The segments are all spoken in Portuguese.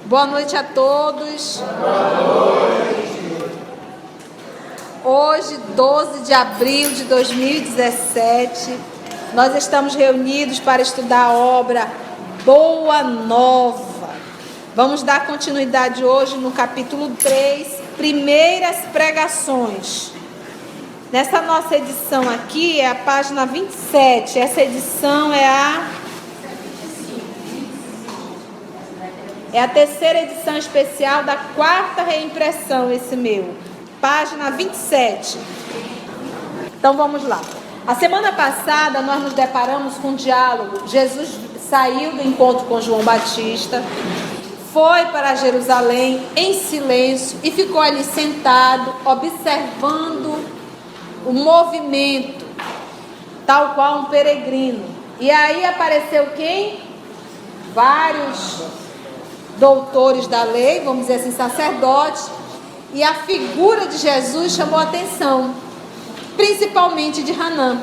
Boa noite a todos. Hoje, 12 de abril de 2017, nós estamos reunidos para estudar a obra Boa Nova. Vamos dar continuidade hoje no capítulo 3, Primeiras Pregações. Nessa nossa edição aqui é a página 27. Essa edição é a terceira edição especial da quarta reimpressão, esse meu. Página 27. Então vamos lá. A semana passada nós nos deparamos com um diálogo. Jesus saiu do encontro com João Batista, foi para Jerusalém em silêncio e ficou ali sentado, observando o movimento, tal qual um peregrino. E aí apareceu quem? Vários doutores da lei, vamos dizer assim, sacerdotes, e a figura de Jesus chamou a atenção, principalmente de Hanã,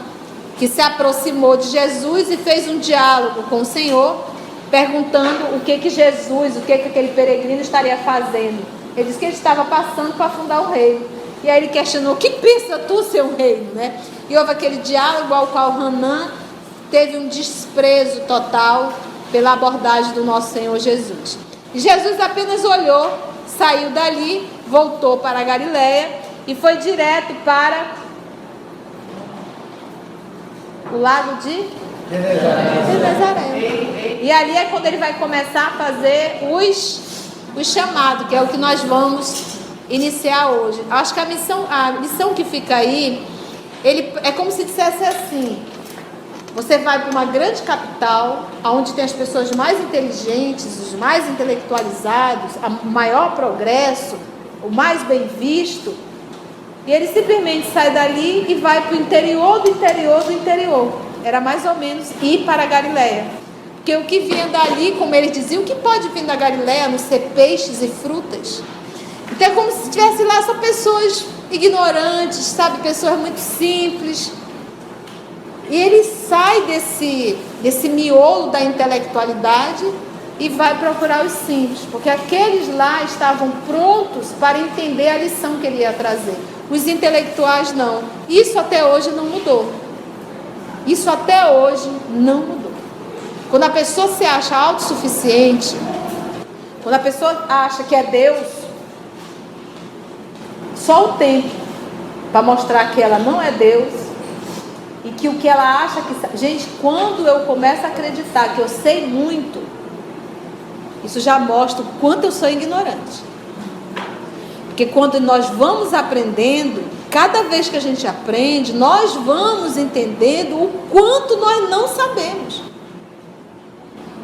que se aproximou de Jesus e fez um diálogo com o Senhor, perguntando o que Jesus, o que aquele peregrino estaria fazendo. Ele disse que ele estava passando para fundar o reino. E aí ele questionou: o que pensa tu ser um reino, né? E houve aquele diálogo ao qual Hanã teve um desprezo total pela abordagem do nosso Senhor Jesus. E Jesus apenas olhou, saiu dali, voltou para a Galileia e foi direto para o lago de Genezaré. E ali é quando ele vai começar a fazer os chamados, que é o que nós vamos iniciar hoje. Acho que a missão que fica aí, ele é como se dissesse assim: você vai para uma grande capital, onde tem as pessoas mais inteligentes, os mais intelectualizados, o maior progresso, o mais bem visto, e ele simplesmente sai dali e vai para o interior do interior do interior. Era mais ou menos ir para a Galileia. Porque o que vinha dali, como ele dizia, o que pode vir da Galileia, a não ser peixes e frutas? Então é como se estivesse lá só pessoas ignorantes, sabe? Pessoas muito simples. E ele sai desse miolo da intelectualidade e vai procurar os simples, porque aqueles lá estavam prontos para entender a lição que ele ia trazer. Os intelectuais não. Isso até hoje não mudou. Isso até hoje não mudou. Quando a pessoa se acha autossuficiente, quando a pessoa acha que é Deus, só o tempo para mostrar que ela não é Deus. E que o que ela acha que... Gente, quando eu começo a acreditar que eu sei muito, isso já mostra o quanto eu sou ignorante. Porque quando nós vamos aprendendo, cada vez que a gente aprende, nós vamos entendendo o quanto nós não sabemos.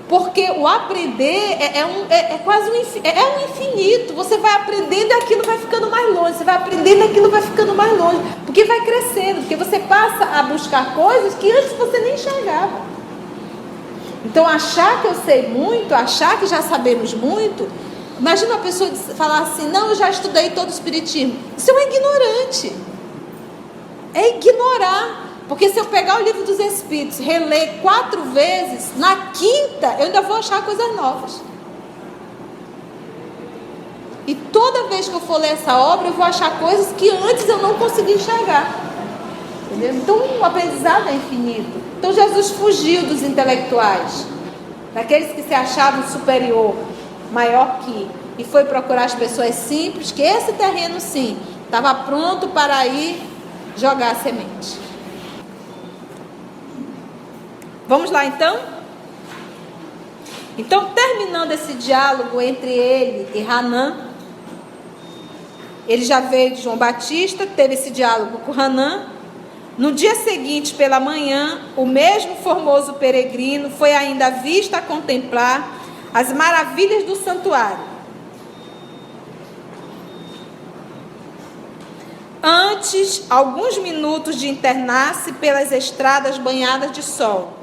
Porque o aprender é quase um infinito. Você vai aprendendo e aquilo vai ficando mais longe. Você vai aprendendo e aquilo vai ficando mais longe. Porque vai crescendo. Porque você passa a buscar coisas que antes você nem enxergava. Então, achar que eu sei muito, achar que já sabemos muito. Imagina uma pessoa falar assim: não, eu já estudei todo o espiritismo. Isso é um ignorante. É ignorar. Porque se eu pegar o livro dos Espíritos, reler 4 vezes, na quinta eu ainda vou achar coisas novas. E toda vez que eu for ler essa obra, eu vou achar coisas que antes eu não conseguia enxergar. Entendeu? Então o aprendizado é infinito. Então Jesus fugiu dos intelectuais, daqueles que se achavam superior, maior que, e foi procurar as pessoas simples, que esse terreno sim, estava pronto para ir jogar a semente. Vamos lá então? Então, terminando esse diálogo entre ele e Hanã, ele já veio de João Batista, teve esse diálogo com Hanã. No dia seguinte, pela manhã, o mesmo formoso peregrino foi ainda visto a contemplar as maravilhas do santuário. Antes, alguns minutos de internar-se pelas estradas banhadas de sol,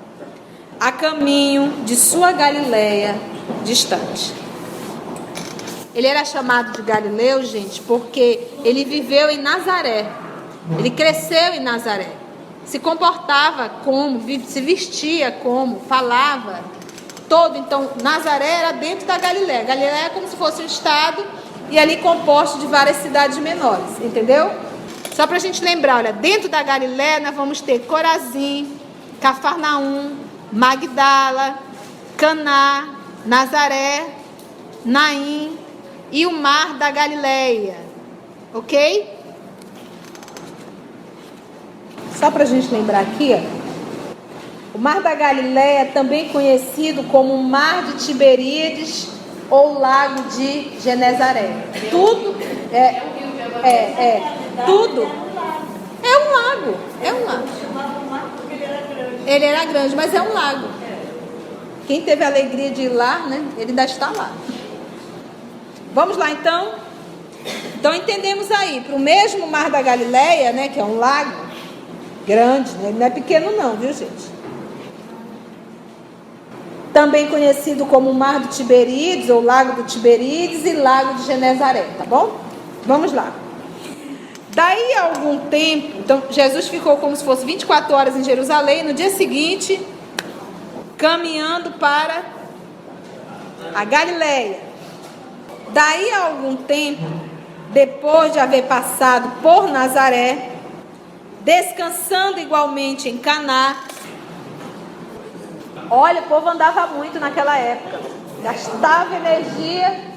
a caminho de sua Galileia distante. Ele era chamado de Galileu, gente, porque ele viveu em Nazaré. Ele cresceu em Nazaré. Se comportava como, se vestia como, falava todo. Então, Nazaré era dentro da Galiléia. Galiléia é como se fosse um estado e ali composto de várias cidades menores, entendeu? Só para a gente lembrar, olha, dentro da Galiléia nós vamos ter Corazim, Cafarnaum, Magdala, Caná, Nazaré, Naim e o mar da Galiléia, ok? Só para a gente lembrar aqui, ó. O mar da Galiléia é também conhecido como Mar de Tiberíades ou Lago de Genezaré. Tudo tudo é um lago. É um lago. Ele era grande, mas é um lago. Quem teve a alegria de ir lá, né? Ele ainda está lá. Vamos lá então? Então entendemos aí, para o mesmo Mar da Galiléia, né? Que é um lago grande, né? Ele não é pequeno não, viu gente? Também conhecido como Mar de Tiberíades, ou Lago de Tiberíades e Lago de Genezaré, tá bom? Vamos lá. Daí a algum tempo, então Jesus ficou como se fosse 24 horas em Jerusalém, no dia seguinte, caminhando para a Galiléia. Daí a algum tempo, depois de haver passado por Nazaré, descansando igualmente em Caná. Olha, o povo andava muito naquela época, gastava energia,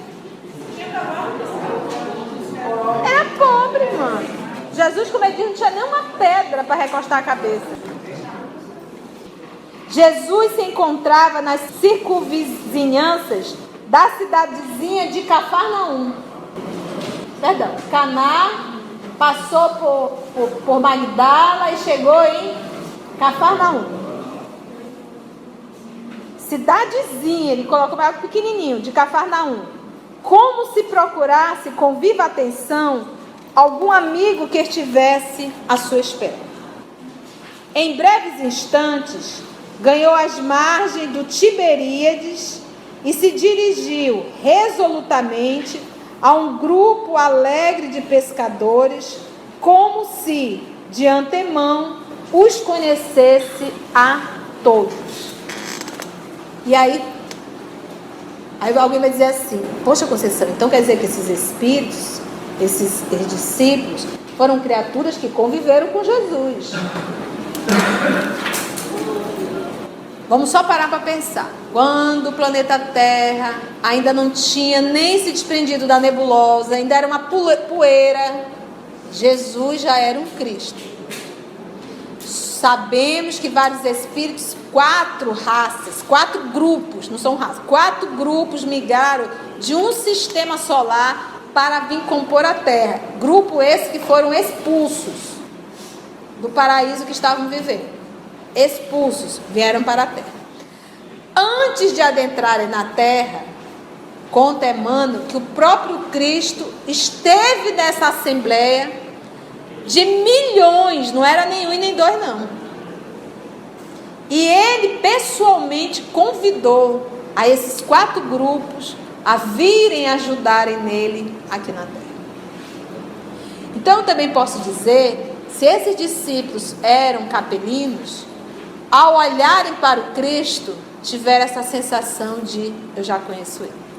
era pobre, mano. Jesus, como ele diz, não tinha nenhuma pedra para recostar a cabeça. Jesus se encontrava nas circunvizinhanças da cidadezinha de Cafarnaum. Perdão, Caná, passou por Magdala e chegou em Cafarnaum. Cidadezinha, ele colocou algo pequenininho, de Cafarnaum. Como se procurasse com viva atenção algum amigo que estivesse à sua espera. Em breves instantes, ganhou as margens do Tiberíades e se dirigiu resolutamente a um grupo alegre de pescadores, como se de antemão os conhecesse a todos. E aí alguém vai dizer assim: poxa, Conceição, então quer dizer que esses espíritos, esses discípulos, foram criaturas que conviveram com Jesus. Vamos só parar para pensar. Quando o planeta Terra ainda não tinha nem se desprendido da nebulosa, ainda era uma poeira, Jesus já era um Cristo. Sabemos que vários espíritos, 4 raças, 4 grupos, não são raças, 4 grupos migraram de um sistema solar para vir compor a Terra. Grupo esse que foram expulsos do paraíso que estavam vivendo. Expulsos, vieram para a Terra. Antes de adentrarem na Terra, conta Emmanuel que o próprio Cristo esteve nessa assembleia de milhões, não era nenhum e nem 2 não. E ele pessoalmente convidou a esses 4 grupos a virem ajudarem nele aqui na Terra. Então eu também posso dizer, se esses discípulos eram capelinos, ao olharem para o Cristo, tiveram essa sensação de: eu já conheço ele.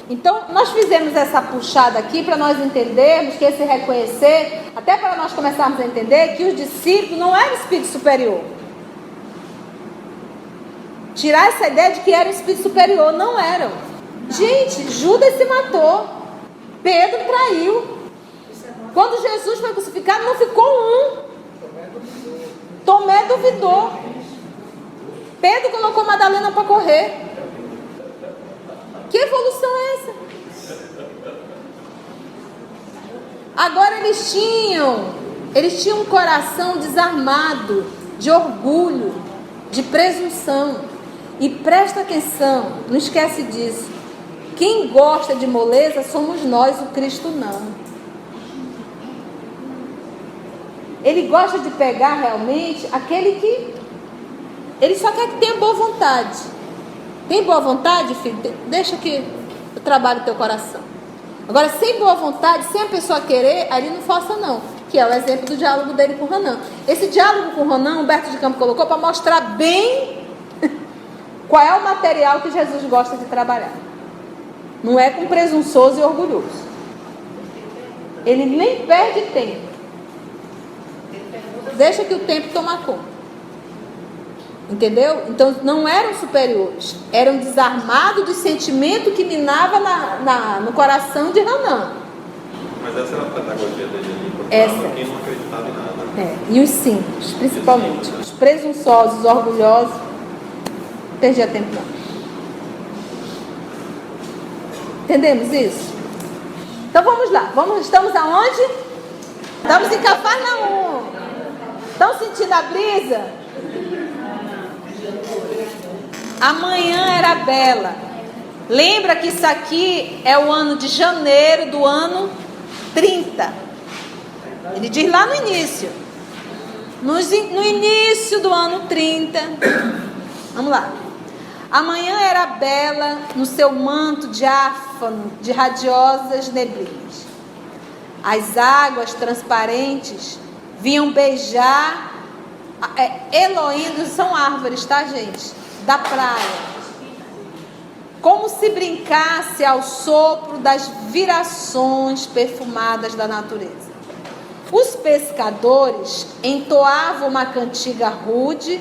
Então, nós fizemos essa puxada aqui para nós entendermos que esse reconhecer, até para nós começarmos a entender que os discípulos não eram espírito superior. Tirar essa ideia de que era um espírito superior, não eram. Gente, Judas se matou, Pedro traiu. Quando Jesus foi crucificado, não ficou um. Tomé duvidou. Pedro colocou Madalena para correr. Que evolução é essa? Agora eles tinham um coração desarmado, de orgulho, de presunção. E presta atenção, não esquece disso. Quem gosta de moleza somos nós, o Cristo não. Ele gosta de pegar realmente aquele que... Ele só quer que tenha boa vontade. Tem boa vontade, filho? Deixa que eu trabalho o teu coração. Agora, sem boa vontade, sem a pessoa querer, aí não força não. Que é o exemplo do diálogo dele com o Ronan. Esse diálogo com o Ronan, Humberto de Campos colocou para mostrar bem Qual é o material que Jesus gosta de trabalhar? Não é com presunçoso e orgulhoso. Ele nem perde tempo. Deixa que o tempo toma conta. Entendeu? Então não eram superiores. Eram desarmados do sentimento que minava no coração de Hanã. Mas essa era a pedagogia dele ali. Essa. Quem não acreditava em nada. E os simples, principalmente. Os presunçosos, orgulhosos. Não perdia tempo não. Entendemos isso? Então vamos lá. Estamos aonde? Estamos em Cafarnaum. Estão sentindo a brisa? Amanhã era bela. Lembra que isso aqui é o ano de janeiro do ano 30. Ele diz lá no início. No início do ano 30. Vamos lá. Amanhã era bela no seu manto diáfano de radiosas neblinas. As águas transparentes vinham beijar. Eloínos são árvores, tá, gente? Da praia. Como se brincasse ao sopro das virações perfumadas da natureza. Os pescadores entoavam uma cantiga rude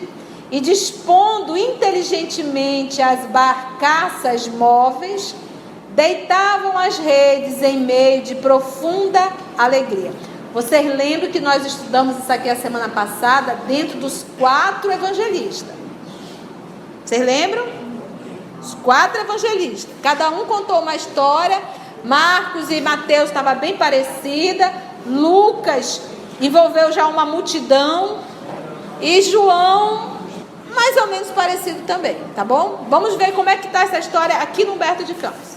e, dispondo inteligentemente as barcaças móveis, deitavam as redes em meio de profunda alegria. Vocês lembram que nós estudamos isso aqui a semana passada dentro dos 4 evangelistas? Vocês lembram? Os 4 evangelistas. Cada um contou uma história. Marcos e Mateus estava bem parecida. Lucas envolveu já uma multidão. E João, mais ou menos parecido também, tá bom? Vamos ver como é que está essa história aqui no Humberto de Campos.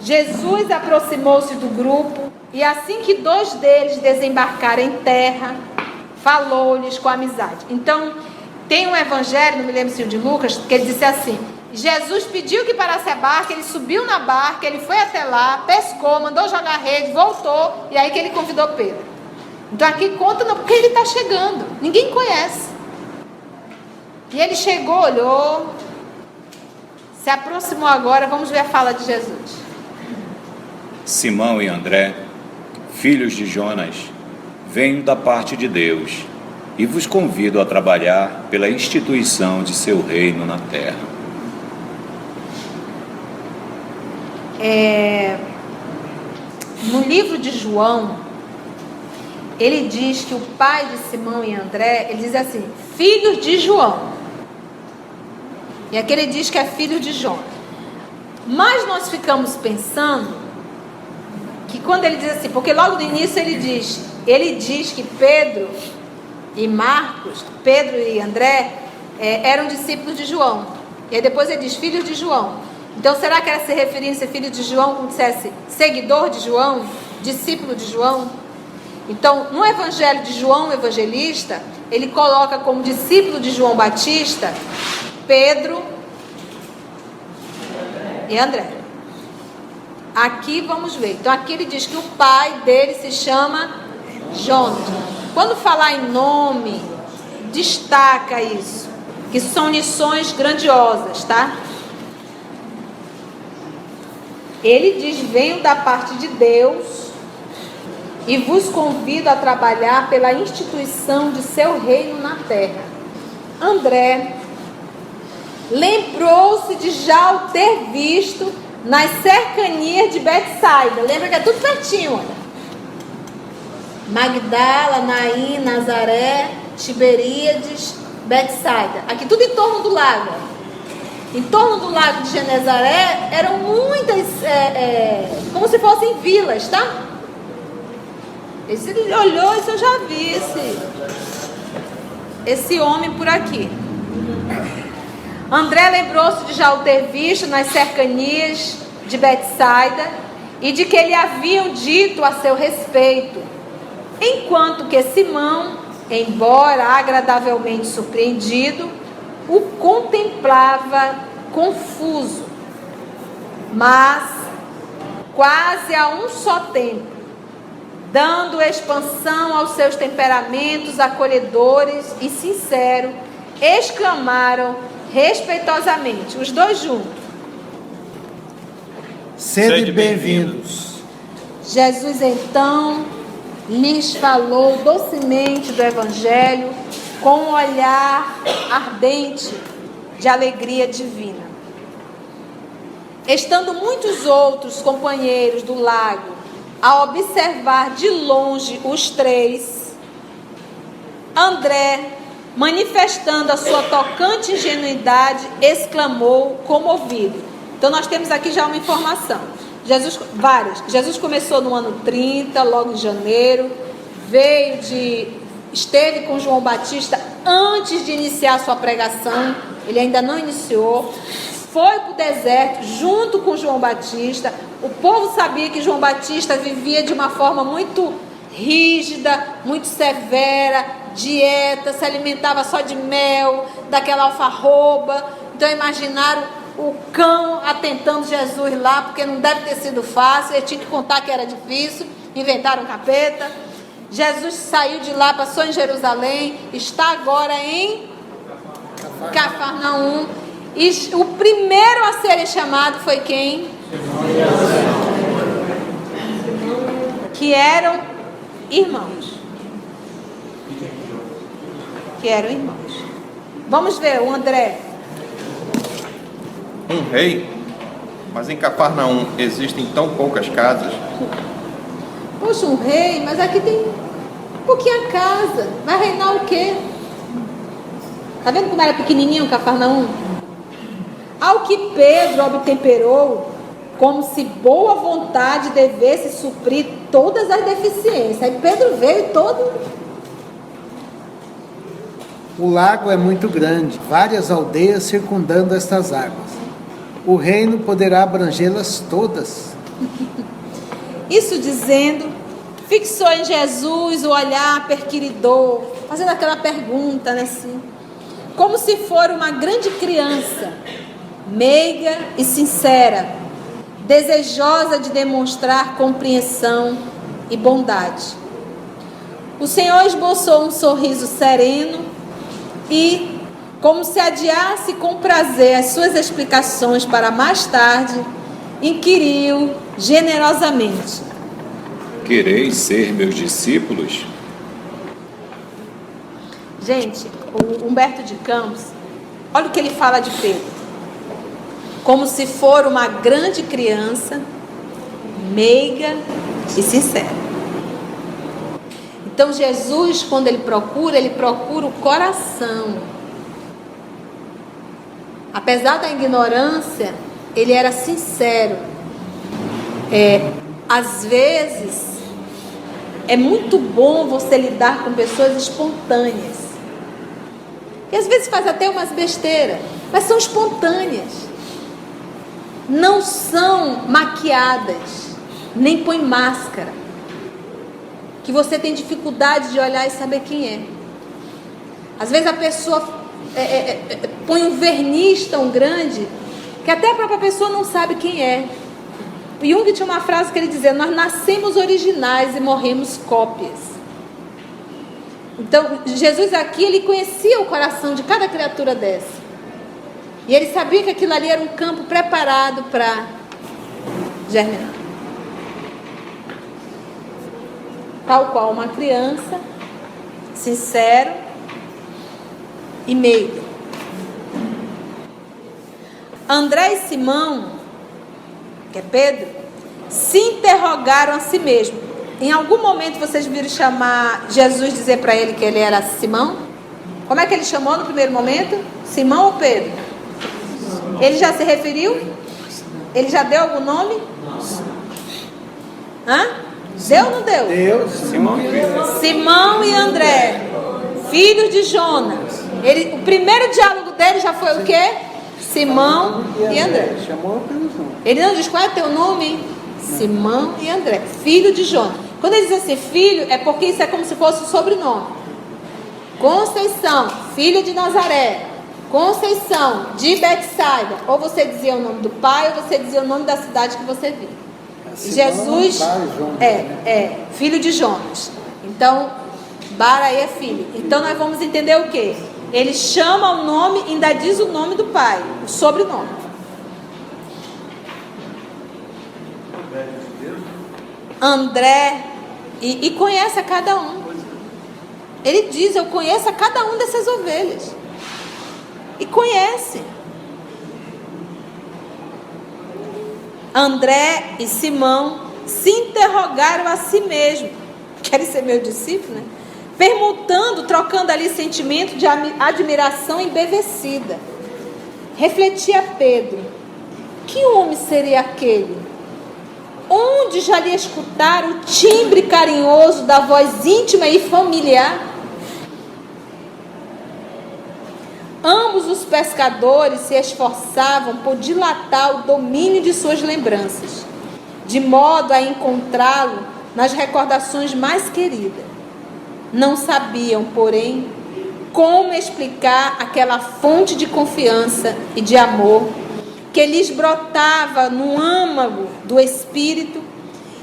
Jesus aproximou-se do grupo e assim que 2 deles desembarcaram em terra, falou-lhes com amizade. Então, tem um evangelho, não me lembro se o de Lucas, que ele disse assim: Jesus pediu que parasse a barca, ele subiu na barca, ele foi até lá, pescou, mandou jogar a rede, voltou, e aí que ele convidou Pedro. Então aqui conta não, porque ele está chegando, ninguém conhece. E ele chegou, olhou, se aproximou agora, vamos ver a fala de Jesus. Simão e André, filhos de Jonas, venho da parte de Deus e vos convido a trabalhar pela instituição de seu reino na terra. No livro de João, ele diz que o pai de Simão e André, ele diz assim, filhos de João. E aqui ele diz que é filho de Jonas. Mas nós ficamos pensando que quando ele diz assim, porque logo no início ele diz que Pedro e Marcos, Pedro e André, eram discípulos de João. E aí depois ele diz filhos de João. Então será que era se referindo a ser filho de João, como dissesse seguidor de João, discípulo de João? Então no evangelho de João, o evangelista, ele coloca como discípulo de João Batista Pedro e André. Aqui vamos ver. Então aqui ele diz que o pai dele se chama Jonas. Quando falar em nome, destaca isso, que são lições grandiosas, tá? Ele diz, venho da parte de Deus e vos convido a trabalhar pela instituição de seu reino na terra. André lembrou-se de já o ter visto nas cercanias de Betsaida. Lembra que é tudo pertinho, olha. Magdala, Naim, Nazaré, Tiberíades, Betsaida. Aqui tudo em torno do lago. Em torno do lago de Genezaré eram muitas, como se fossem vilas, tá? Ele olhou e disse, eu já vi esse homem por aqui. André lembrou-se de já o ter visto nas cercanias de Betsaida e de que ele haviam dito a seu respeito. Enquanto que Simão, embora agradavelmente surpreendido, o contemplava confuso, mas quase a um só tempo, dando expansão aos seus temperamentos acolhedores e sinceros, exclamaram respeitosamente, os dois juntos. Sede bem-vindos. Jesus então lhes falou docemente do Evangelho com um olhar ardente de alegria divina. Estando muitos outros companheiros do lago a observar de longe os três, André, manifestando a sua tocante ingenuidade, exclamou comovido. Então nós temos aqui já uma informação. Jesus começou no ano 30, logo em janeiro, esteve com João Batista antes de iniciar a sua pregação, ele ainda não iniciou, foi para o deserto junto com João Batista. O povo sabia que João Batista vivia de uma forma muito rígida, muito severa, dieta, se alimentava só de mel, daquela alfarroba. Então imaginaram o cão atentando Jesus lá, porque não deve ter sido fácil, ele tinha que contar que era difícil, inventaram um capeta. Jesus saiu de lá, passou em Jerusalém, está agora em Cafarnaum. E o primeiro a serem chamado foi quem? Que eram irmãos. Vamos ver o André. Um rei? Mas em Cafarnaum existem tão poucas casas? Poxa, um rei, mas aqui tem pouquinha casa. Vai reinar o quê? Tá vendo como era pequenininho Cafarnaum? Ao que Pedro obtemperou, como se boa vontade devesse suprir todas as deficiências. Aí Pedro veio todo... O lago é muito grande, várias aldeias circundando estas águas. O reino poderá abrangê-las todas. Isso dizendo, fixou em Jesus o olhar perquiridor, fazendo aquela pergunta, né, assim, como se for uma grande criança, meiga e sincera, desejosa de demonstrar compreensão e bondade. O Senhor esboçou um sorriso sereno e, como se adiasse com prazer as suas explicações para mais tarde, inquiriu generosamente: Quereis ser meus discípulos? Gente, o Humberto de Campos, olha o que ele fala de Pedro. Como se for uma grande criança, meiga e sincera. Então Jesus, quando ele procura o coração. Apesar da ignorância, ele era sincero. Às vezes, é muito bom você lidar com pessoas espontâneas. E às vezes faz até umas besteiras, mas são espontâneas. Não são maquiadas, nem põem máscara. Que você tem dificuldade de olhar e saber quem é. Às vezes a pessoa põe um verniz tão grande que até a própria pessoa não sabe quem é. Jung tinha uma frase que ele dizia: nós nascemos originais e morremos cópias. Então Jesus aqui, ele conhecia o coração de cada criatura dessa. E ele sabia que aquilo ali era um campo preparado para germinar. Tal qual uma criança, sincero e meigo. André e Simão, que é Pedro, se interrogaram a si mesmo. Em algum momento vocês viram chamar Jesus, dizer para ele que ele era Simão? Como é que ele chamou no primeiro momento? Simão ou Pedro? Ele já se referiu? Ele já deu algum nome? Hã? Deu ou não deu? Deu. Simão e André, filhos de Jonas. O primeiro diálogo dele já foi o quê? Simão e André. Chamou pelos nomes. Ele não diz qual é teu nome? Simão e André, filho de Jonas. Quando ele diz assim, filho, é porque isso é como se fosse o sobrenome. Conceição, filho de Nazaré. Conceição, de Betsaida. Ou você dizia o nome do pai, ou você dizia o nome da cidade que você viu. Jesus filho de Jonas. Então, Bar aí é filho. Então nós vamos entender o quê? Ele chama o nome, ainda diz o nome do pai, o sobrenome. André, e conhece a cada um. Ele diz, eu conheço a cada um dessas ovelhas. E conhece. André e Simão se interrogaram a si mesmos. Querem ser meu discípulo, né? Perguntando, trocando ali sentimento de admiração embevecida. Refletia Pedro: que homem seria aquele? Onde já lhe escutara o timbre carinhoso da voz íntima e familiar? Ambos os pescadores se esforçavam por dilatar o domínio de suas lembranças, de modo a encontrá-lo nas recordações mais queridas. Não sabiam, porém, como explicar aquela fonte de confiança e de amor que lhes brotava no âmago do espírito,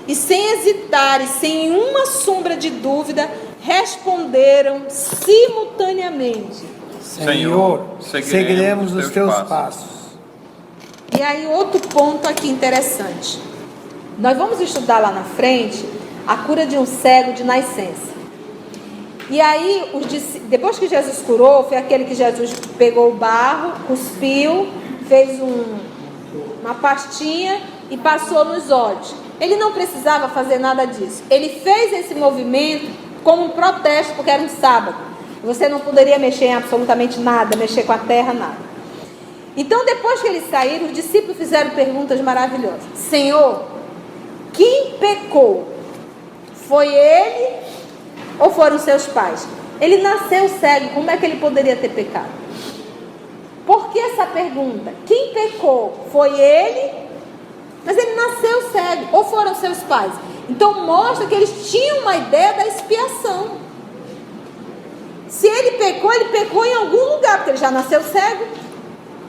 e sem hesitar e sem uma sombra de dúvida, responderam simultaneamente: Senhor, seguiremos os teus passos. E aí outro ponto aqui interessante. Nós vamos estudar lá na frente a cura de um cego de nascença. E aí, depois que Jesus curou, foi aquele que Jesus pegou o barro, cuspiu, fez uma pastinha e passou nos olhos. Ele não precisava fazer nada disso. Ele fez esse movimento como um protesto, porque era um sábado. Você não poderia mexer em absolutamente nada, mexer com a terra, nada. Então, depois que eles saíram, os discípulos fizeram perguntas maravilhosas. Senhor, quem pecou? Foi ele ou foram seus pais? Ele nasceu cego, como é que ele poderia ter pecado? Por que essa pergunta? Quem pecou? Foi ele? Mas ele nasceu cego, ou foram seus pais? Então mostra que eles tinham uma ideia da expiação. Se ele pecou em algum lugar, porque ele já nasceu cego,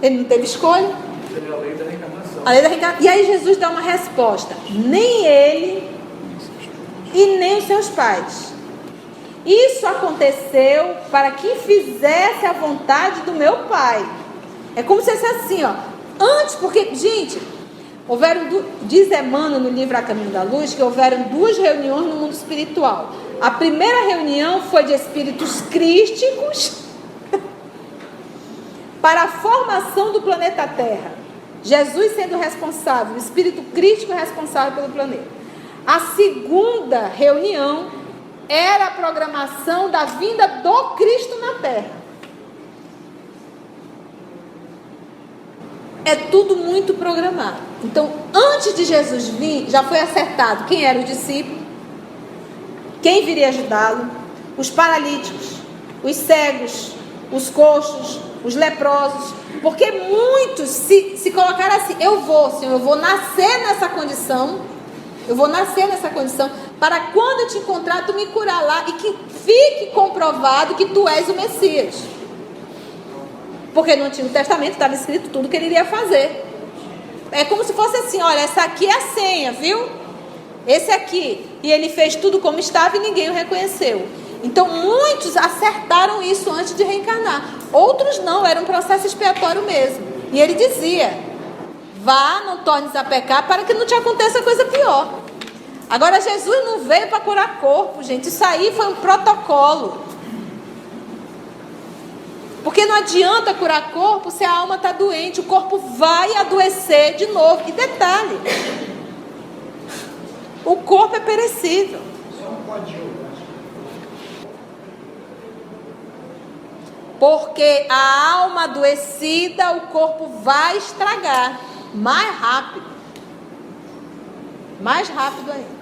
ele não teve escolha. A lei da reencarnação. A lei da reencarnação. E aí Jesus dá uma resposta: nem ele e nem os seus pais. Isso aconteceu para que fizesse a vontade do meu Pai. É como se fosse assim, ó. Antes, porque, gente, diz Emmanuel no livro A Caminho da Luz, que houveram 2 reuniões no mundo espiritual. A primeira reunião foi de espíritos crísticos para a formação do planeta Terra. Jesus sendo responsável, o espírito crítico responsável pelo planeta. A segunda reunião era a programação da vinda do Cristo na Terra. É tudo muito programado. Então, antes de Jesus vir, já foi acertado quem era o discípulo, quem viria ajudá-lo, os paralíticos, os cegos, os coxos, os leprosos, porque muitos se colocaram assim: eu vou, Senhor, eu vou nascer nessa condição, para quando eu te encontrar, tu me curar lá, e que fique comprovado que tu és o Messias. Porque no Antigo Testamento estava escrito tudo que ele iria fazer. É como se fosse assim: olha, essa aqui é a senha, viu? Esse aqui. E ele fez tudo como estava e ninguém o reconheceu. Então muitos acertaram isso antes de reencarnar. Outros não, era um processo expiatório mesmo. E ele dizia: vá, não tornes a pecar, para que não te aconteça coisa pior. Agora, Jesus não veio para curar corpo, gente. Isso aí foi um protocolo. Porque não adianta curar corpo se a alma está doente. O corpo vai adoecer de novo. E detalhe, o corpo é perecível. Porque a alma adoecida, o corpo vai estragar mais rápido. Mais rápido ainda.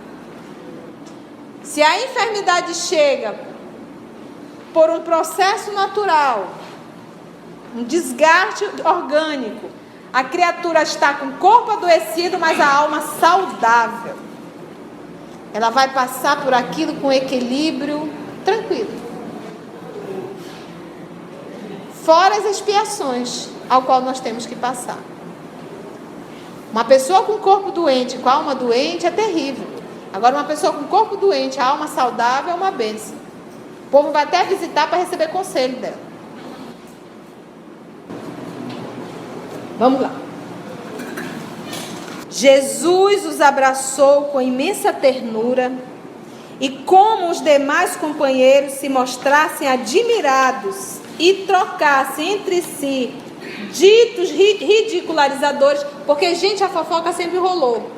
Se a enfermidade chega por um processo natural, um desgaste orgânico, a criatura está com o corpo adoecido, mas a alma saudável. Ela vai passar por aquilo com equilíbrio, tranquilo. Fora as expiações ao qual nós temos que passar. Uma pessoa com corpo doente, com a alma doente, é terrível. Agora, uma pessoa com corpo doente, a alma saudável, é uma bênção. O povo vai até visitar para receber conselho dela. Vamos lá. Jesus os abraçou com imensa ternura e, como os demais companheiros se mostrassem admirados e trocassem entre si ditos ridicularizadores, porque, gente, a fofoca sempre rolou.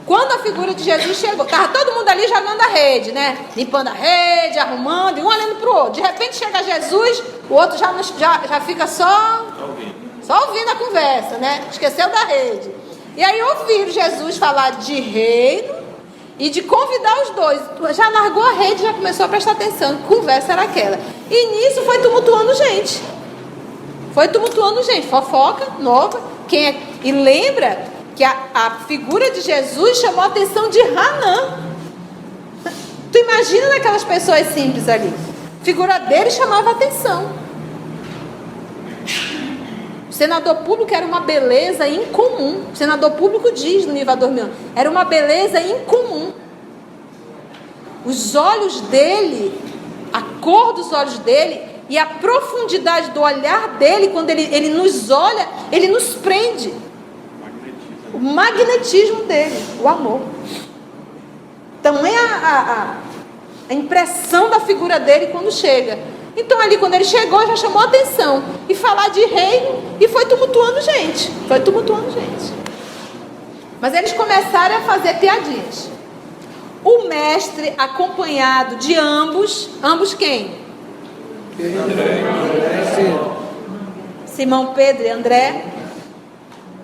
Quando a figura de Jesus chegou, estava todo mundo ali jogando a rede, né? Limpando a rede, arrumando, e um olhando para o outro. De repente chega Jesus, o outro já fica só ouvindo a conversa, né? Esqueceu da rede. E aí ouviram Jesus falar de reino e de convidar os dois. Já largou a rede, já começou a prestar atenção. Que conversa era aquela? E nisso foi tumultuando gente. Fofoca nova. E lembra que a figura de Jesus chamou a atenção de Hanã. Tu imagina naquelas pessoas simples ali. A figura dele chamava a atenção. O senador público era uma beleza incomum. O senador público diz no livro Dormião, era uma beleza incomum. Os olhos dele, a cor dos olhos dele e a profundidade do olhar dele, quando ele nos olha, ele nos prende. O magnetismo dele, o amor. Então é a impressão da figura dele quando chega. Então ali quando ele chegou já chamou a atenção. E falar de reino e foi tumultuando gente. Mas eles começaram a fazer piadinhas. O mestre acompanhado de ambos quem? Simão Pedro e André.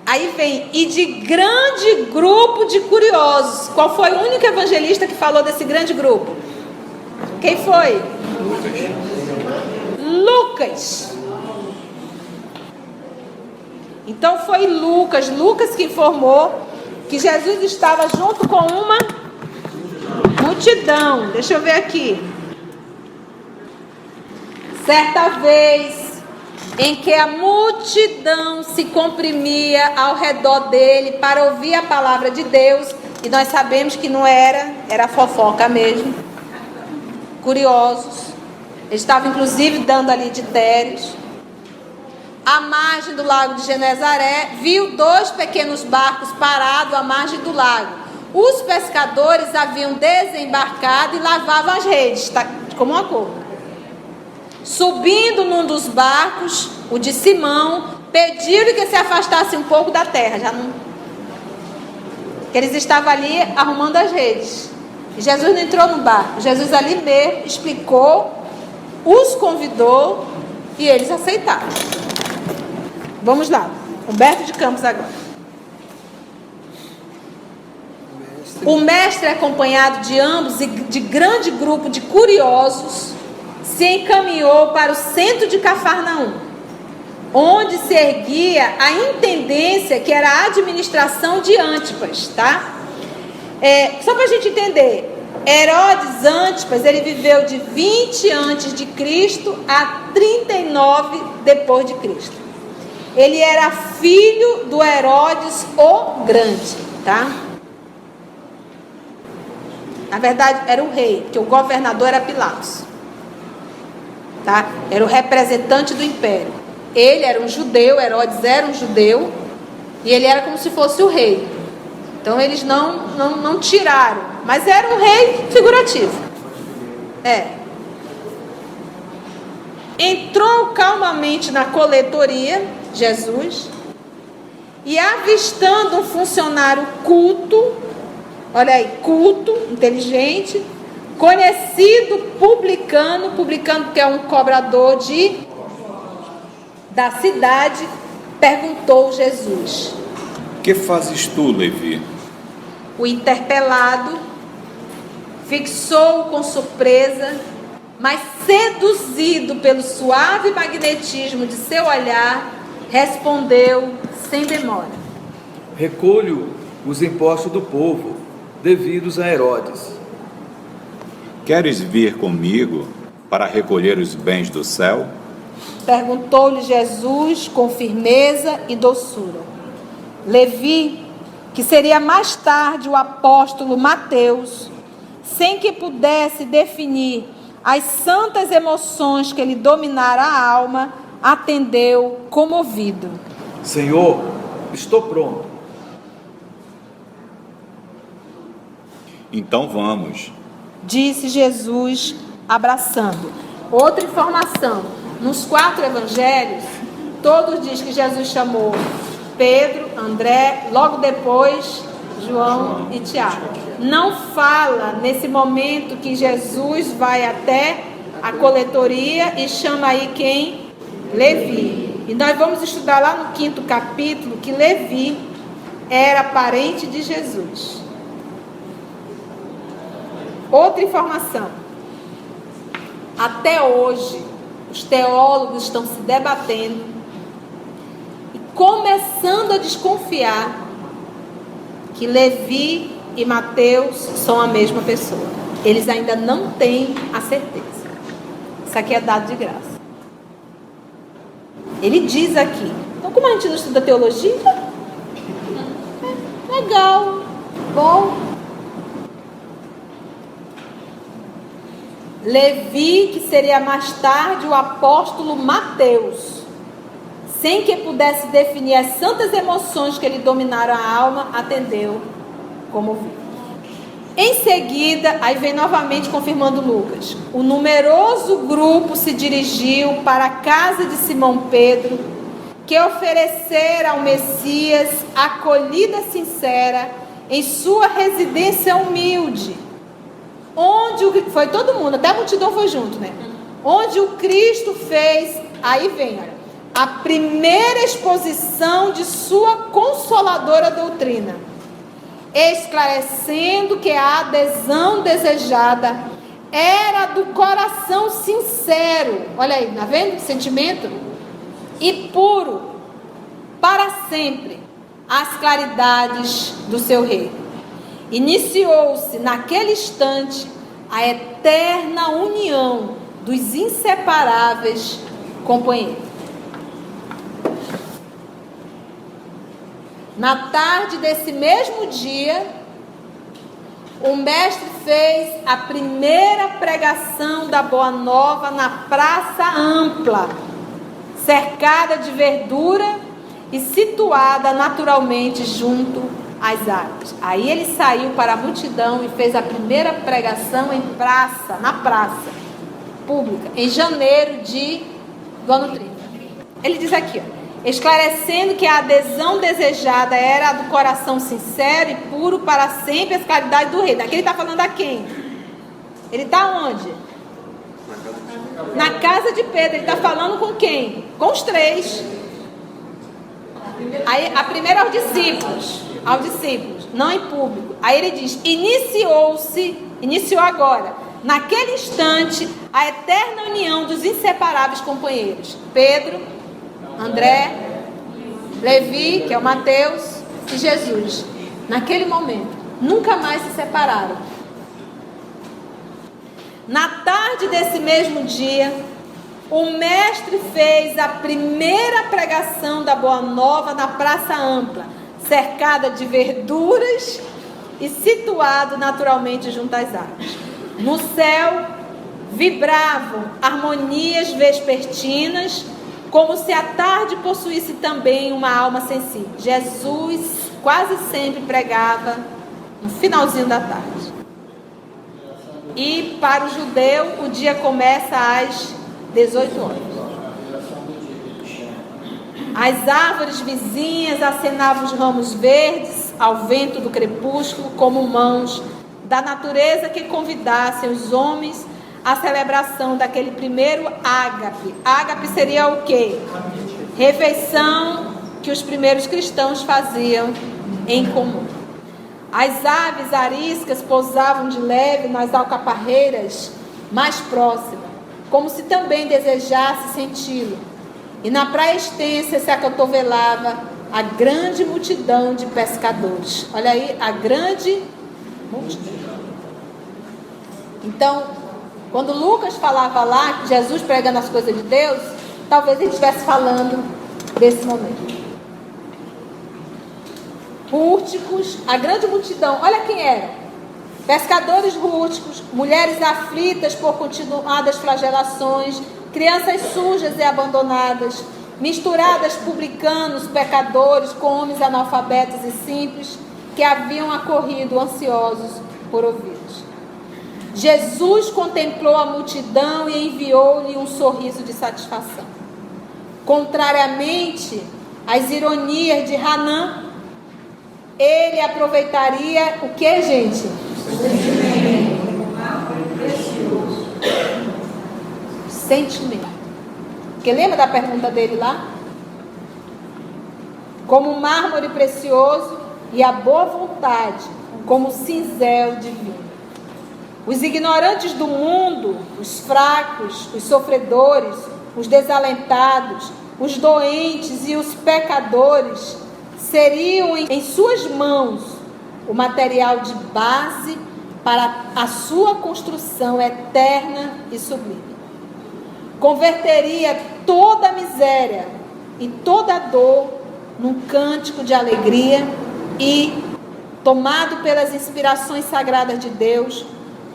Aí vem, e de grande grupo de curiosos. Qual foi o único evangelista que falou desse grande grupo? Quem foi? Lucas. Então foi Lucas que informou que Jesus estava junto com uma multidão. Deixa eu ver aqui. Certa vez em que a multidão se comprimia ao redor dele para ouvir a palavra de Deus, e nós sabemos que não era fofoca mesmo, curiosos, eles estavam inclusive dando ali de térios. À margem do lago de Genezaré, viu 2 pequenos barcos parados à margem do lago. Os pescadores haviam desembarcado e lavavam as redes, tá como uma cor. Subindo num dos barcos, o de Simão, pediram que se afastasse um pouco da terra. Que eles estavam ali arrumando as redes. E Jesus não entrou no barco. Jesus ali mesmo explicou, os convidou e eles aceitaram. Vamos lá. Humberto de Campos agora. O mestre, acompanhado de ambos e de grande grupo de curiosos, se encaminhou para o centro de Cafarnaum, onde se erguia a intendência, que era a administração de Antipas, tá? Só para a gente entender, Herodes Antipas, ele viveu de 20 antes de Cristo a 39 depois de Cristo. Ele era filho do Herodes o Grande, tá? Na verdade, era o rei, porque o governador era Pilatos. Tá? Era o representante do império. Ele era um judeu, Herodes era um judeu, e ele era como se fosse o rei. Então eles não tiraram, mas era um rei figurativo. Entrou calmamente na coletoria, Jesus, e avistando um funcionário culto, olha aí, culto, inteligente, conhecido publicano que é um cobrador da cidade, perguntou Jesus: Que fazes tu, Levi? O interpelado fixou-o com surpresa, mas seduzido pelo suave magnetismo de seu olhar, respondeu sem demora: Recolho os impostos do povo, devidos a Herodes. Queres vir comigo para recolher os bens do céu? Perguntou-lhe Jesus com firmeza e doçura. Levi, que seria mais tarde o apóstolo Mateus, sem que pudesse definir as santas emoções que lhe dominaram a alma, atendeu comovido. Senhor, estou pronto. Então vamos. Disse Jesus, abraçando. Outra informação, nos 4 evangelhos, todos dizem que Jesus chamou Pedro, André, logo depois João e Tiago. Não fala nesse momento que Jesus vai até a coletoria e chama aí quem? Levi. E nós vamos estudar lá no 5º capítulo que Levi era parente de Jesus. Outra informação. Até hoje, os teólogos estão se debatendo e começando a desconfiar que Levi e Mateus são a mesma pessoa. Eles ainda não têm a certeza. Isso aqui é dado de graça. Ele diz aqui. Então, como a gente não estuda teologia, legal, bom. Levi, que seria mais tarde o apóstolo Mateus, sem que pudesse definir as santas emoções que lhe dominaram a alma, atendeu como viu. Em seguida, aí vem novamente confirmando Lucas, o numeroso grupo se dirigiu para a casa de Simão Pedro, que oferecera ao Messias acolhida sincera em sua residência humilde, onde foi todo mundo, até a multidão foi junto, né? Onde o Cristo fez, aí vem, olha, a primeira exposição de sua consoladora doutrina, esclarecendo que a adesão desejada era do coração sincero, olha aí, tá vendo? Sentimento e puro, para sempre, as claridades do seu reino. Iniciou-se naquele instante a eterna união dos inseparáveis companheiros. Na tarde desse mesmo dia, o mestre fez a primeira pregação da Boa Nova na praça ampla, cercada de verdura e situada naturalmente junto às árvores. Aí ele saiu para a multidão e fez a primeira pregação na praça pública, em janeiro do ano 30. Ele diz aqui, ó, esclarecendo que a adesão desejada era a do coração sincero e puro para sempre as claridades do reino. Aqui ele está falando a quem? Ele está onde? Na casa de Pedro. Ele está falando com quem? Com os 3. Aí a primeira aos discípulos, não em público. Aí ele diz, iniciou agora, naquele instante, a eterna união dos inseparáveis companheiros. Pedro, André, Levi, que é o Mateus, e Jesus. Naquele momento, nunca mais se separaram. Na tarde desse mesmo dia, o mestre fez a primeira pregação da Boa Nova na praça ampla, cercada de verduras e situado naturalmente junto às árvores. No céu vibravam harmonias vespertinas, como se a tarde possuísse também uma alma sensível. Jesus quase sempre pregava no finalzinho da tarde. E para o judeu, o dia começa às 18 horas. As árvores vizinhas acenavam os ramos verdes ao vento do crepúsculo, como mãos da natureza que convidassem os homens à celebração daquele primeiro ágape. Ágape seria o quê? Refeição que os primeiros cristãos faziam em comum. As aves ariscas pousavam de leve nas alcaparreiras mais próximas, como se também desejasse senti-lo. E na praia extensa se acotovelava a grande multidão de pescadores. Olha aí, a grande multidão. Então, quando Lucas falava lá, Jesus pregando as coisas de Deus, talvez ele estivesse falando desse momento. Rústicos, a grande multidão, olha quem era: pescadores rústicos, mulheres aflitas por continuadas flagelações, crianças sujas e abandonadas, misturadas publicanos, pecadores, com homens analfabetos e simples, que haviam acorrido ansiosos por ouvi-los. Jesus contemplou a multidão e enviou-lhe um sorriso de satisfação. Contrariamente às ironias de Hanã, ele aproveitaria o que, gente? Sentimento. Porque lembra da pergunta dele lá? Como mármore precioso e a boa vontade, como cinzel divino. Os ignorantes do mundo, os fracos, os sofredores, os desalentados, os doentes e os pecadores seriam em suas mãos o material de base para a sua construção eterna e sublime. Converteria toda a miséria e toda a dor num cântico de alegria e, tomado pelas inspirações sagradas de Deus,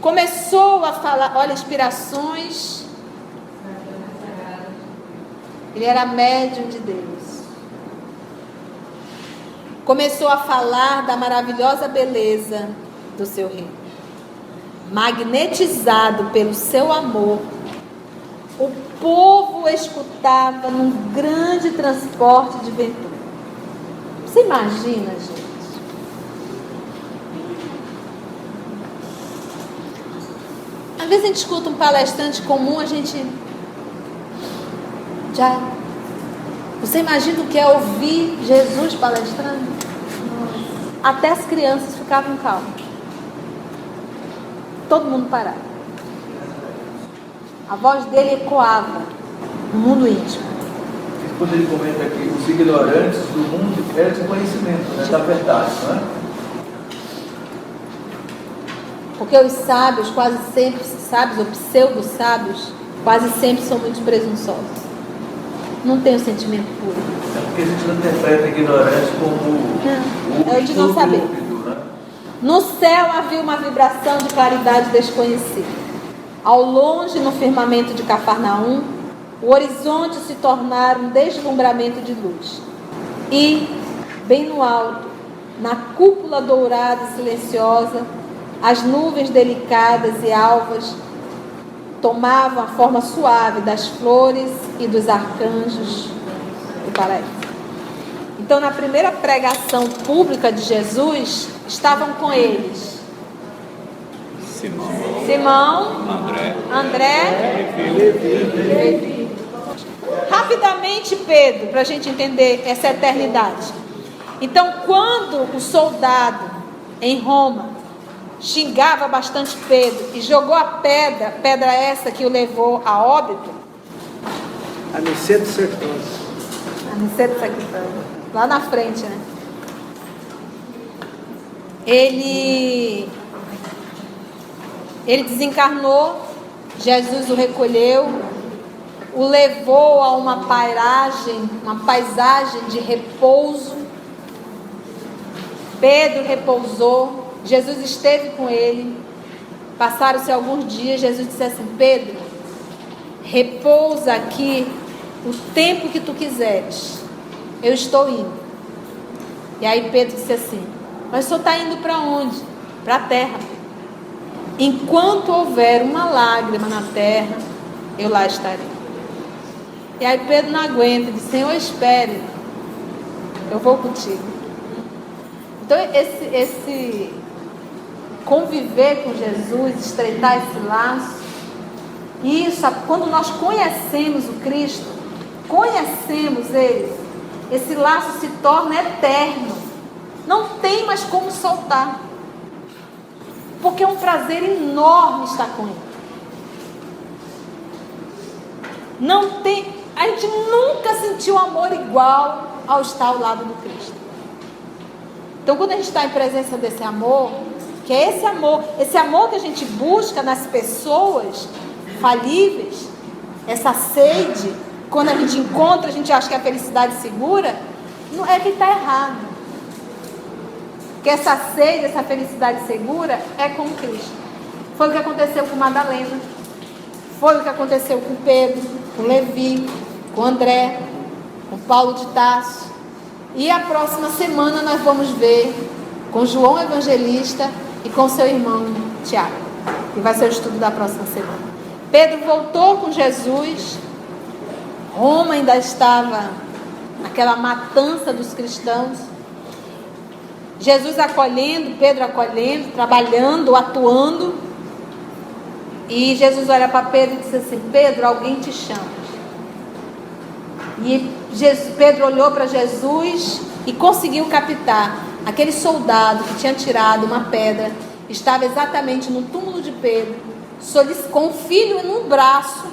começou a falar, olha, inspirações. Ele era médium de Deus. Começou a falar da maravilhosa beleza do seu reino. Magnetizado pelo seu amor, o povo escutava num grande transporte de ventura. Você imagina, gente? Às vezes a gente escuta um palestrante comum, a gente já... Você imagina o que é ouvir Jesus palestrando? Até as crianças ficavam calmas. Todo mundo parava. A voz dele ecoava no mundo íntimo. Quando ele comenta aqui, os ignorantes do mundo perdem o conhecimento, né, da verdade, não é? Porque os sábios quase sempre, sábios ou pseudo-sábios, quase sempre são muito presunçosos. Não tem o sentimento puro. É porque a gente não interpreta a ignorância como é o de não saber. Dúvido, né? No céu havia uma vibração de claridade desconhecida. Ao longe, no firmamento de Cafarnaum, o horizonte se tornara um deslumbramento de luz. E, bem no alto, na cúpula dourada e silenciosa, as nuvens delicadas e alvas tomavam a forma suave das flores e dos arcanjos do paraíso. Então, na primeira pregação pública de Jesus, estavam com eles Simão, André, Levi. Rapidamente, Pedro, para a gente entender essa eternidade. Então, quando o soldado em Roma xingava bastante Pedro e jogou a pedra essa que o levou a óbito, Aniceto Sertões. Aniceto Sertões, lá na frente, né? Ele desencarnou, Jesus o recolheu, o levou a uma paisagem de repouso. Pedro repousou, Jesus esteve com ele. Passaram-se alguns dias, Jesus disse assim: Pedro, repousa aqui o tempo que tu quiseres, eu estou indo. E aí Pedro disse assim: mas o senhor está indo para onde? Para a terra. Enquanto houver uma lágrima na terra, eu lá estarei. E aí Pedro não aguenta, diz: Senhor, espere, eu vou contigo. Então esse conviver com Jesus, estreitar esse laço, isso, quando nós conhecemos o Cristo, conhecemos Ele, esse laço se torna eterno. Não tem mais como soltar. Porque é um prazer enorme estar com Ele. Não tem, a gente nunca sentiu amor igual ao estar ao lado do Cristo. Então, quando a gente está em presença desse amor, que é esse amor que a gente busca nas pessoas falíveis, essa sede, quando a gente encontra, a gente acha que a felicidade segura, não é que está errado. Que essa sede, essa felicidade segura é com Cristo. Foi o que aconteceu com Madalena, foi o que aconteceu com Pedro, com Levi, com André. Paulo de Tarso. E a próxima semana nós vamos ver com João Evangelista e com seu irmão Tiago, que vai ser o estudo da próxima semana. Pedro voltou com Jesus. Roma ainda estava naquela matança dos cristãos. Jesus acolhendo, Pedro acolhendo, trabalhando, atuando. E Jesus olha para Pedro e disse assim: Pedro, alguém te chama. E Pedro olhou para Jesus e conseguiu captar. Aquele soldado que tinha tirado uma pedra estava exatamente no túmulo de Pedro, com o filho no braço,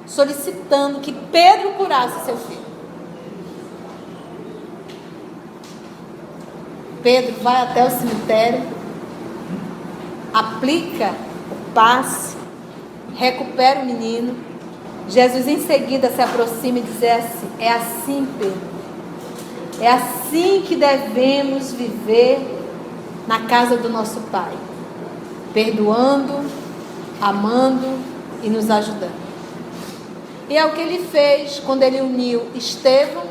solicitando que Pedro curasse seu filho. Pedro vai até o cemitério, aplica o passe, recupera o menino. Jesus em seguida se aproxima e diz assim: é assim, Pedro, é assim que devemos viver na casa do nosso Pai, perdoando, amando e nos ajudando. E é o que ele fez quando ele uniu Estevão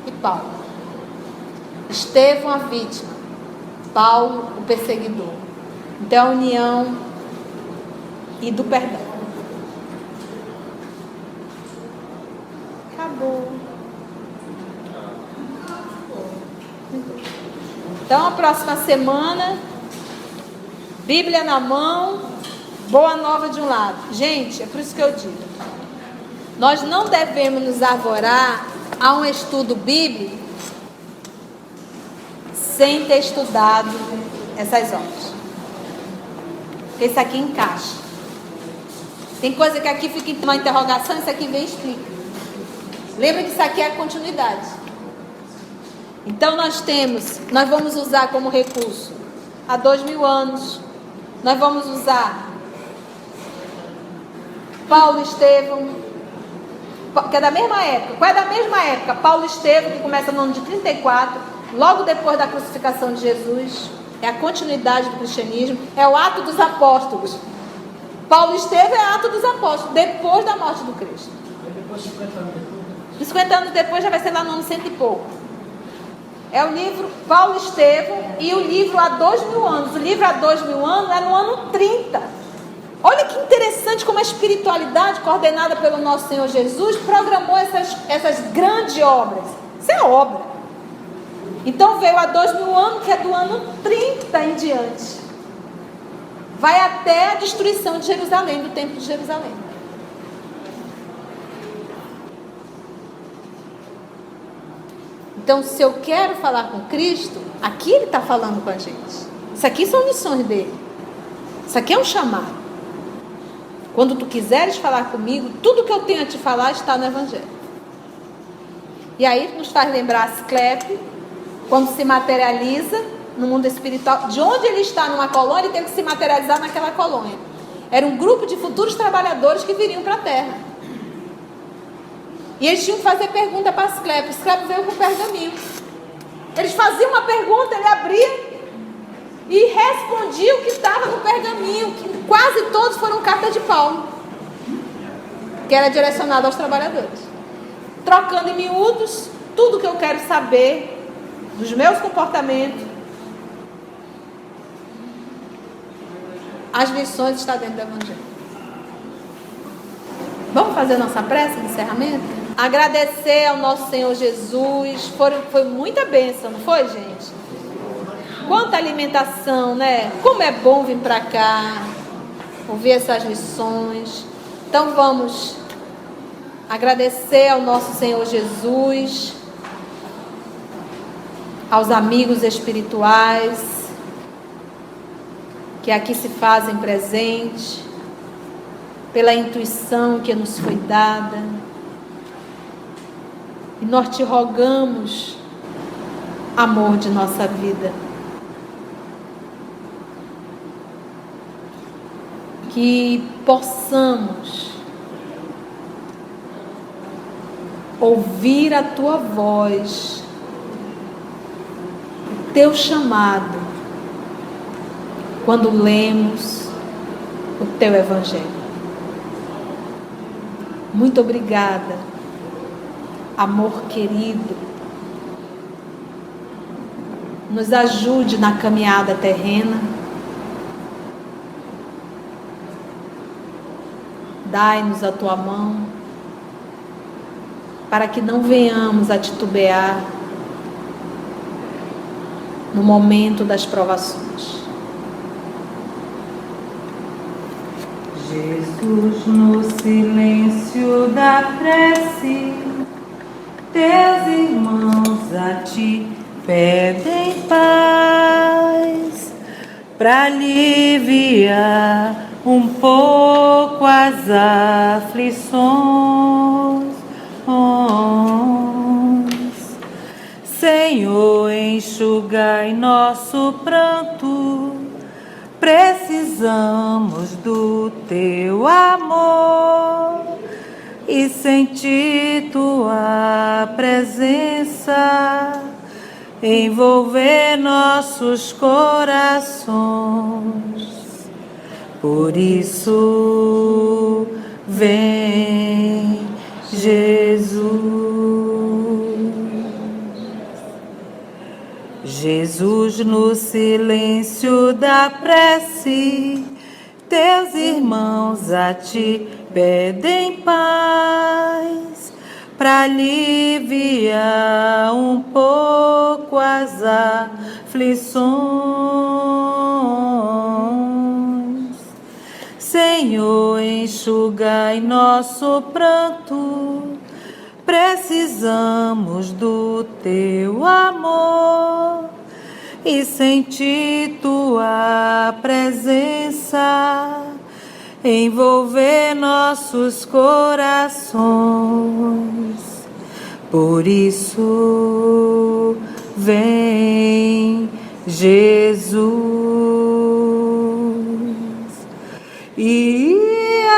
e Paulo. Estevão, a vítima, Paulo, o perseguidor. Então, a união e do perdão. Acabou. Então, a próxima semana, Bíblia na mão, boa nova de um lado. Gente, é por isso que eu digo: nós não devemos nos arvorar a um estudo bíblico sem ter estudado essas obras. Porque isso aqui encaixa. Tem coisa que aqui fica uma interrogação, isso aqui vem e explica. Lembra que isso aqui é a continuidade. Então nós vamos usar como recurso há 2000 anos. Nós vamos usar Paulo e Estevão, que é da mesma época. Qual é da mesma época? Paulo e Estevão, que começa no ano de 34, logo depois da crucificação de Jesus. É a continuidade do cristianismo, é o ato dos apóstolos. Paulo e Estevão é ato dos apóstolos, depois da morte do Cristo. Depois 50 anos depois. 50 anos depois já vai ser lá no ano 100 e pouco. É o livro Paulo e Estevão e o livro há 2000 anos. O livro há 2000 anos é no ano 30. Olha que interessante como a espiritualidade coordenada pelo nosso Senhor Jesus programou essas grandes obras. Isso é obra. Então veio há 2000 anos, que é do ano 30 em diante. Vai até a destruição de Jerusalém, do templo de Jerusalém. Então, se eu quero falar com Cristo, aqui Ele está falando com a gente. Isso aqui são lições dele. Isso aqui é um chamado. Quando tu quiseres falar comigo, tudo que eu tenho a te falar está no Evangelho. E aí nos faz lembrar Asclepe, quando se materializa no mundo espiritual. De onde ele está numa colônia, ele tem que se materializar naquela colônia. Era um grupo de futuros trabalhadores que viriam para a terra. E eles tinham que fazer pergunta para Asclepe. Asclepe veio com pergaminho. Eles faziam uma pergunta, ele abria e respondia o que estava no pergaminho. Que quase todos foram cartas de Paulo, que era direcionado aos trabalhadores. Trocando em miúdos tudo que eu quero saber dos meus comportamentos. As lições estão dentro do Evangelho. Vamos fazer nossa prece de encerramento? Agradecer ao nosso Senhor Jesus. Foi muita bênção, não foi, gente? Quanta alimentação, né? Como é bom vir para cá, ouvir essas lições. Então vamos agradecer ao nosso Senhor Jesus, aos amigos espirituais que aqui se fazem presente, pela intuição que nos foi dada. E nós te rogamos, amor de nossa vida, que possamos ouvir a tua voz, o teu chamado, quando lemos o teu Evangelho. Muito obrigada amor querido, nos ajude na caminhada terrena. Dai-nos a tua mão, para que não venhamos a titubear no momento das provações. Jesus, no silêncio da prece, teus irmãos a ti pedem paz, para aliviar um pouco as aflições. Senhor, enxugai nosso pranto, precisamos do teu amor e sentir tua presença envolver nossos corações. Por isso, vem, Jesus. Jesus, no silêncio da prece, teus irmãos a ti pedem paz, para aliviar um pouco as aflições. Senhor, enxugai nosso pranto, precisamos do teu amor e sentir tua presença envolver nossos corações. Por isso, vem, Jesus. E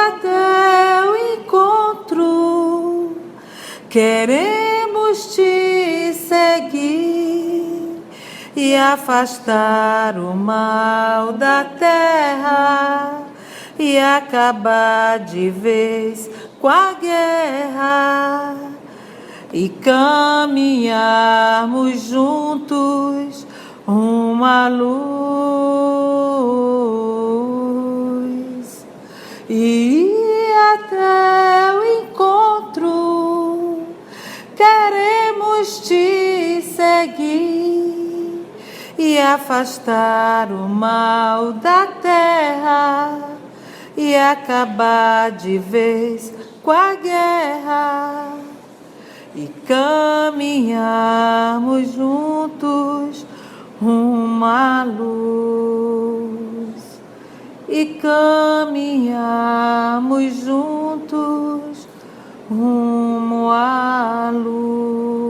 até o encontro queremos te seguir e afastar o mal da terra e acabar de vez com a guerra e caminharmos juntos uma luz. E até o encontro queremos te seguir e afastar o mal da terra e acabar de vez com a guerra e caminharmos juntos rumo à luz e caminharmos juntos rumo à luz.